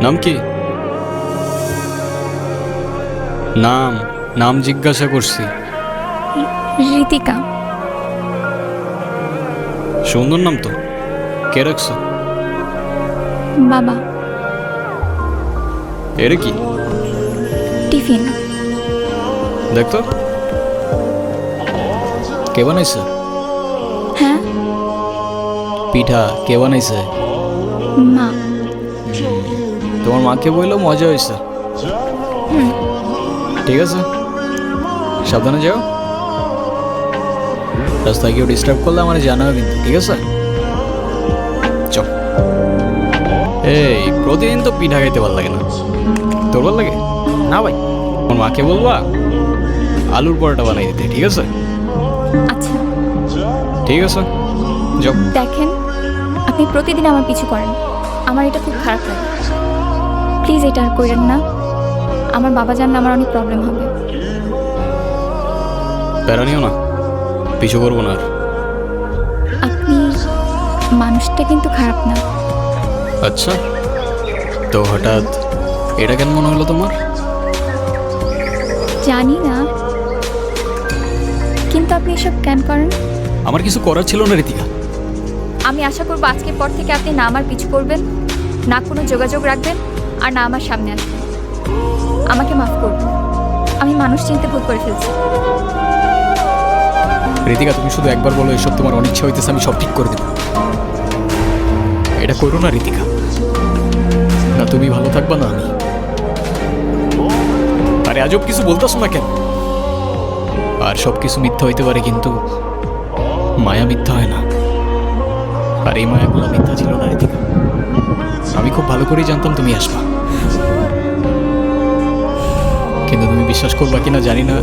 নাম কি? নাম নাম জিজ্ঞাসা করছি। ঋতিকা। সুন্দর নাম তো, কে রাখছো? বাবা। এরে কি? টিফিন। দেখতো কে বানাইছে? হ্যাঁ, পিঠা কে বানাইছে? মা। তোমার মাকে বললো মজা হয়েছে। ঠিক আছে, সাবধানে যাও। রাস্তায় কেউ ডিস্টার্ব করলে আমার জানাও কিন্তু, ঠিক আছে? চল। এই প্রতিদিন তো পিঠা খাইতে ভালো লাগে না, তোর ভালো লাগে না? ভাই তোমার মাকে বলবা আলুর পরোটা বানাই দিতে, ঠিক আছে? আচ্ছা ঠিক আছে, যাও। দেখেন, আপনি প্রতিদিন আমার পিছু করেন, আমার এটা খুব খারাপ লাগে। প্লিজ এটা আর করেন না, আমার বাবা জানলে আমার অনেক প্রবলেম হবে। প্যারা নিও না, পিছু করবো না আর। আপনি মানুষটা কিন্তু খারাপ না। আচ্ছা, তো হঠাৎ এটা কেন মনে হলো তোমার? জানি না, কিন্তু আপনি এসব কেন করেন? আমার কিছু করার ছিল না ঋতিকা। আমি আশা করবো আজকের পর থেকে আপনি না আমার পিছু করবেন, না কোনো যোগাযোগ রাখবেন, আর না আমার সামনে আসবেন। আমাকে মাফ করবেন, আমি মানুষ চিনতে ভুল করে ফেলছি। ঋতিকা তুমি শুধু একবার বলো এসব তোমার অনিচ্ছা হইতেছে, আমি সব ঠিক করে দেবো। এটা করো না ঋতিকা, না তুমি ভালো থাকবা না আমি। আরে আজব কিছু বলতেছো না কেন? আর সব কিছু মিথ্যা হইতে পারে, কিন্তু মায়া মিথ্যা হয় না। আর এই মায়াগুলো মিথ্যা ছিল না ঋতিকা। আমি খুব ভালো করেই জানতাম তুমি আসবা, কিন্তু তুমি বিশ্বাস করবা কিনা জানি না,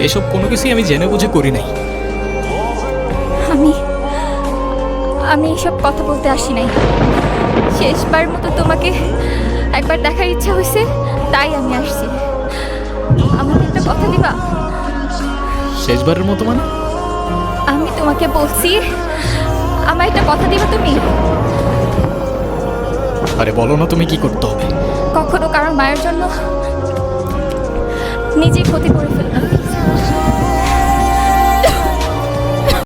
এসব কোনো কিছুই আমি জেনে বুঝে করি নাই। আমি আমি এসব কথা বলতে আসি নাই। শেষবার মতো তোমাকে একবার দেখার ইচ্ছা হয়েছে, তাই আমি আসছি। আমাকে একটা কথা দিবা? শেষবারের মতো মানে? আমি তোমাকে বলছি, আমার একটা কথা দিবা তুমি? আরে বলো না তুমি কি করতে হবে। কখনো কারণ মায়ের জন্য নিজে ক্ষতি করে